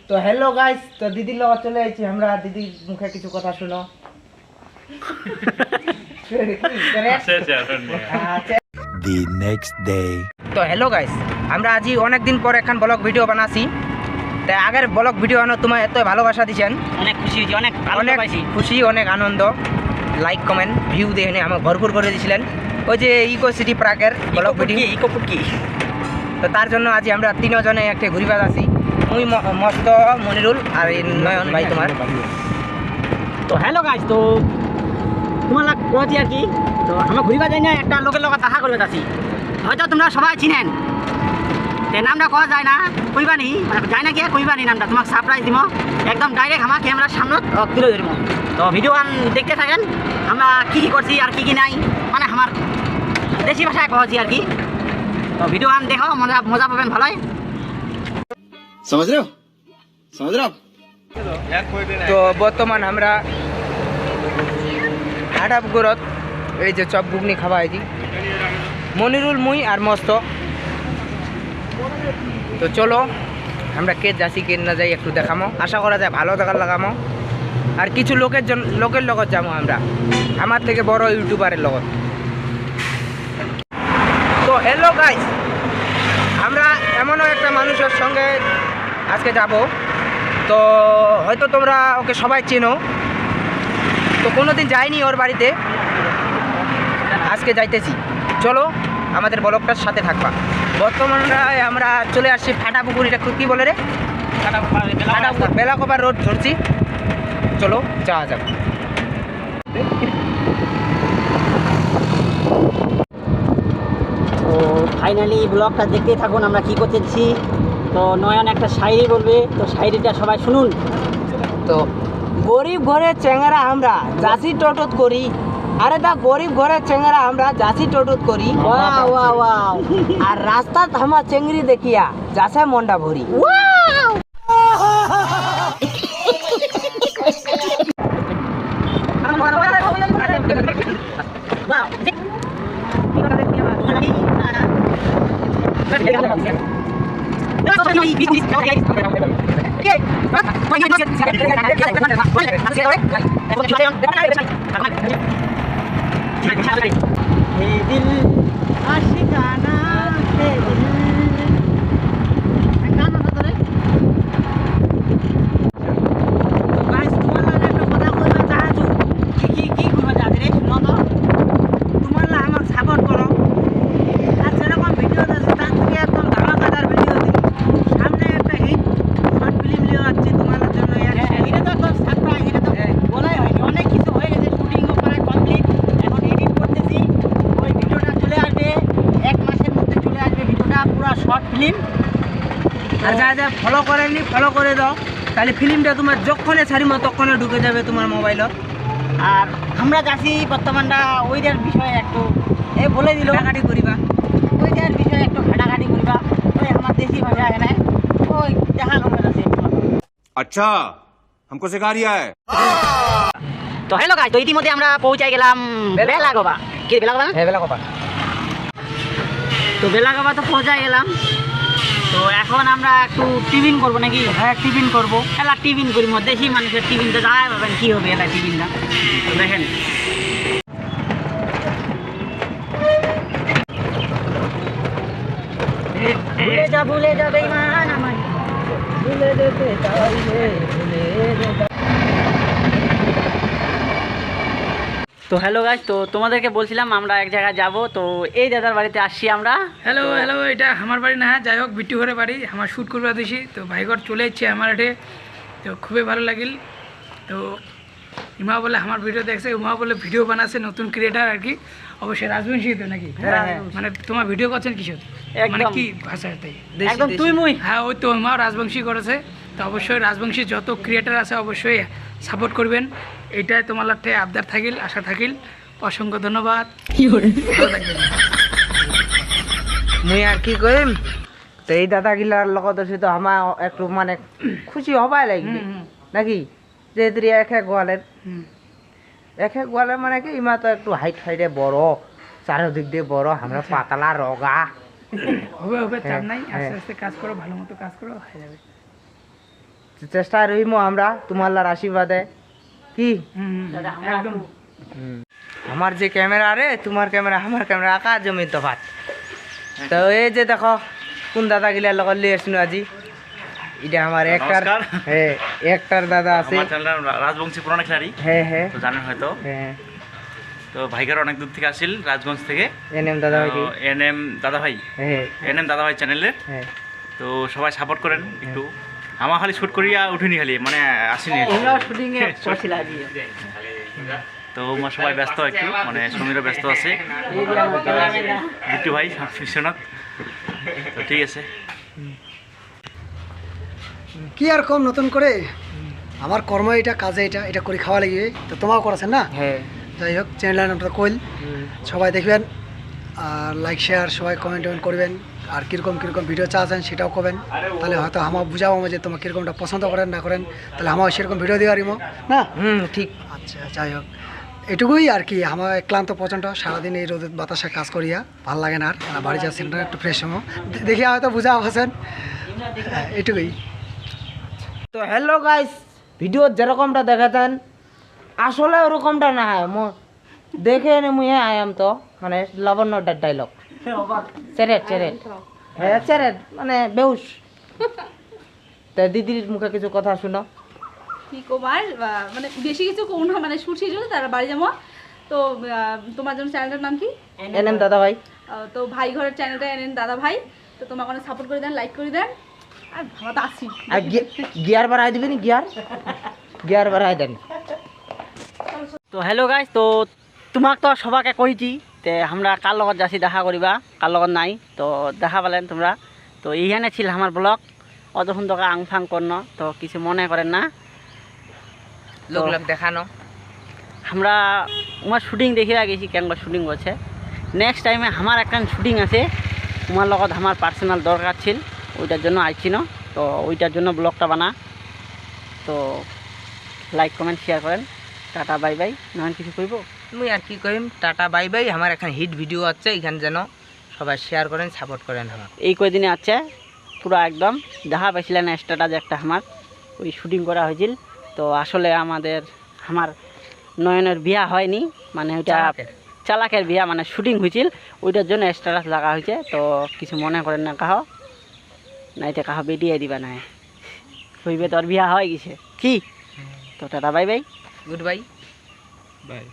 তো hello guys, তো দিদির লগত চলে আইছি আমরা। দিদির মুখে কিছু কথা শুনো। The next day. তো হ্যালো গাইস, আমরা আজি অনেক দিন পর এখন ব্লগ ভিডিও বানাছি। তাই আগের ব্লগ ভিডিও আনো তোমার এত ভালোবাসা দিছেন, অনেক খুশি হয়েছি, অনেক অনেক খুশি, অনেক আনন্দ, লাইক কমেন্ট ভিউ দিয়ে আমাকে ভরপুর করে দিয়েছিলেন। ওই যে ইকো সিটি পার্কের ব্লগ ভিডিও ইকো ফুটকি। তো তার জন্য আজ আমরা তিনজনে একটা ঘুরিবার আছি। মুই মস্ত, মনিরুল আর নয়ন ভাই তোমার। তো হ্যালো গাইস, তো তোমার কতি আর কি, তো আমরা ঘুরিবা যাই না, একটা লোকের লগত দেখা করবে আছি। হয়তো তোমরা সবাই চিনেন, নামটা কওয়া যায় না, কইবানি মানে যায় না কি কইবানি, নামটা তোমাকে সারপ্রাইজ দিব একদম ডাইরেক্ট আমার ক্যামেরার সামনে তুলে ধরব। তো ভিডিও দেখতে থাকেন আমরা কি কি করছি আর কি কি নাই, মানে আমার দেশি ভাষায় কওয়াছি আর কি। তো ভিডিও দেখো, মজা পাবেন ভালোই। समझ रहे हो समझ रहे हो। তো বর্তমান আমরা হাটাপুকুরত এই যে চপ ঘুগনি খাওয়া হয়েছি, মনিরুল মুই আর মস্ত। তো চলো আমরা কে যাচ্ছি কে না যাই একটু দেখামো, আশা করা যায় ভালো দেখার লাগামো। আর কিছু লোকের লগত যাবো আমরা, আমার থেকে বড় ইউটিউবারের লগত। তো হ্যালো গাইস, আমরা এমনও একটা মানুষের সঙ্গে আজকে যাব। তো হয়তো তোমরা ওকে সবাই চেনো, তো কোনোদিন যাইনি ওর বাড়িতে, আজকে যাইতেছি। চলো আমাদের ব্লগটার সাথে থাকবা। বর্তমানে আমরা চলে আসছি ফাটাপুকুর, এটা কী বলে রে, বেলাকোপার রোড ধরছি। চলো যাওয়া যাক। তো ফাইনালি ব্লগটা দেখতেই থাকুন আমরা কি করতেছি। তো নয়ন একটা শায়রি বলবে, তো শায়রিটা সবাই শুনুন। তো গরিব ঘরের চেঙ্গারা আমরা যাচি টটত করি, আরে দা গরিব ঘরের চেঙ্গারা আমরা যাচি টটত করি, ওয়াও ওয়াও ওয়াও। আর রাস্তাত আমার চেঙ্গরি দেখিয়া যাচ্ছে মনটা ভরি। আর যা যা ফলো করেননি ফলো করে দাও, তাহলে ফিল্মটা তোমার যখনই ছাড়িমো তখনই ঢুকে যাবে তোমার মোবাইলত। আর আমরা যাচ্ছি বর্তমানটা ওইটার বিষয়ে একটু বলে দিল, ঘাটাঘাটি করিবা, ওইটার বিষয়ে একটু ঘাটাঘাটি করিবা। ওই আমার দেশি ভাষা এখানে ওই দেখা লোকের আছে। अच्छा हमको सिखा रिया है। তো হ্যালো গাইস, তো ইতিমধ্যে আমরা পৌঁছাই গেলাম বেলাগোবা। কি বেলাগোবা? হ্যাঁ বেলাকোপা। তো বেলাগোবা তো পৌঁছাই গেলাম। তো এখন আমরা একটু টিফিন করবো নাকি? হ্যাঁ টিফিন করবো। এলা টিফিন করি, দেশি মানুষের টিফিনটা যাই পাবেন কি হবে এলা টিফিনটা। তো দেখেন ভুলে যা বেঈমান আমার, ভুলে যেতে চাইলে ভুলে যা। তো হ্যালো গাইস, তো তোমাদেরকে বলছিলাম আমরা এক জায়গায় যাব। তো এই দাদার বাড়িতে আসছি আমরা। হ্যালো হ্যালো, এটা আমার বাড়ি না, যাই হোক বিট্টু ঘরে বাড়ি, আমার শ্যুট করবা দিছি। তো ভাইঘর চলে এসছে আমার এঠে, তো খুবই ভালো লাগিল। তো ইমা বলে আমার ভিডিও দেখছে, উমা বলে ভিডিও বানাচ্ছে, নতুন ক্রিয়েটার আর কি, অবশ্যই রাজবংশী তো নাকি? মানে তোমার ভিডিও করছেন কিসব, মানে কি ভাষায়? তাই একদম তুই মুই। হ্যাঁ ওই তো উমাও রাজবংশী করেছে। তো অবশ্যই রাজবংশী যত ক্রিয়েটার আছে অবশ্যই সাপোর্ট করবেন, এইটাই তোমার লাগতে আবদার থাকিল, আশা থাকিল। অসংখ্য ধন্যবাদ। মুই আর কি কইম, তো এই দাদাগিলার লগত আছে তো আমার একটু মানে খুশি হবাই লাগবে নাকি, যেহেতু এক গোয়ালের মানে কি ইমা তো একটু হাইট ফাইটে বড়, চারিদিক দিয়ে বড়, আমরা পাতলা রগা। হবে হবে, চাপ নাই, আস্তে আস্তে কাজ করো, ভালো মতো কাজ করো, হয়ে যাবে। চেষ্টা রইমো আমরা তোমার আশীর্বাদে কি দাদা আমরা একদম আমার যে ক্যামেরা রে তোমার ক্যামেরা আমার ক্যামেরা আকাশ জমি তফাৎ তো এই যে দেখো কোন দাদা গিলার লগত লিয়ে আসুন আজি এটা আমার একটার নমস্কার। হ্যাঁ একটার দাদা আছে আমার চ্যানেল রাজবংশী পুরানো খেলারি হ্যাঁ হ্যাঁ তো জানেন হয়তো হ্যাঁ তো ভাইকার অনেক দূর থেকে আসিল রাজগঞ্জ থেকে এনএম দাদা ভাই কি? এনএম দাদা ভাই হ্যাঁ এনএম দাদা ভাই চ্যানেলে হ্যাঁ তো সবাই সাপোর্ট করেন একটু আমার খালি শুট করিয়া উঠিনি খালি মানে আসেনি এগুলো শুটিং এ করছিল আজ তো আমার সবাই ব্যস্ত একটু মানে সমীরও ব্যস্ত আছে এই যে আমার ক্যামেরাম্যান বিট্টু ভাই বিশ্বনাথ তো ঠিক আছে কি আর কম নতুন করে আমার কর্ম এটা কাজে এটা করে খাওয়া লাগবে তো তোমাও করেছেন না হ্যাঁ যাই হোক চ্যানেলের নামটা কইল সবাই দেখবেন আর লাইক শেয়ার সবাই কমেন্ট করবেন আর কীরকম কীরকম ভিডিও চাচ্ছেন সেটাও করবেন তাহলে হয়তো আমার বুঝাবো যে তোমার কীরকমটা পছন্দ করেন না করেন তাহলে আমার সেরকম ভিডিও দিয়ে পারিব না ঠিক আচ্ছা যাই হোক এটুকুই আর কি আমার ক্লান্ত প্রচণ্ড সারাদিন এই রোদের বাতাসে কাজ করিয়া ভাল লাগে না আর বাড়ি যাচ্ছেন না একটু ফ্রেশ হবো দেখি হয়তো বুঝা আছেন এটুকুই তো হ্যালো গাইস ভিডিও যেরকমটা দেখাতেন আসলে ওরকমটা না হয় দেখে নে মুই আয়াম তো মানে লাবণ্যটার ডায়লগ চেরেট চেরেট হ্যাঁ চেরেট মানে বেউস তা দিদির মুখে কিছু কথা শুনো কি কমার মানে বেশি কিছু কোন মানে শুট শেষ হলে তারা বাড়ি যাবো তো তোমার জন্য চ্যানেলটার নাম কি এনএম দাদা ভাই তো ভাই ঘরের চ্যানেলটা এনেন দাদা ভাই তো তোমাকে অনেক সাপোর্ট করে দেন লাইক করে দেন আর ভালো তো আসি আর গিয়ার বাড়াই দিবেন গিয়ার বাড়াই দেন তো হ্যালো গাইজ তো তোমাক তো সবাকে কইছি তে আমরা কার লগত যাচ্ছি দেখা করিবা কার লগত নাই তো দেখা পালেন তোমরা তো এইখানে ছিল আমার ব্লগ অত সুন্দর আং ফাং করন তো কিছু মনে করেন না লোক লোক দেখানো আমরা আমার শুটিং দেখিয়া গেছি কেমন শুটিং করছে নেক্সট টাইমে আমার একটা শুটিং আছে তোমার লগত আমার পার্সোনাল দরকার ছিল ওইটার জন্য আইছি না তো ওইটার জন্য ব্লগটা বানা তো লাইক কমেন্ট শেয়ার করেন টাটা বাই বাই নয় কিছু কইব মুই আর কি কইম টাটা বাই বাই আমার এখন হিট ভিডিও আছে এখানে যেন সবাই শেয়ার করেন সাপোর্ট করেন আমার এই কয়দিনে আছে পুরো একদম দেখা পাইছিলেন স্ট্যাটাস একটা আমার ওই শুটিং করা হয়েছিল তো আসলে আমার নয়নের বিয়া হয়নি মানে ওইটা চালাকের বিয়া মানে শুটিং হয়েছিল ওইটার জন্য স্ট্যাটাস লাগা হয়েছে তো কিছু মনে করেন না কাহ নাইতে কাহ বেরিয়ে দিবা না হইবে তোর বিয়া হয়ে গেছে কি তো tata bye bye good bye bye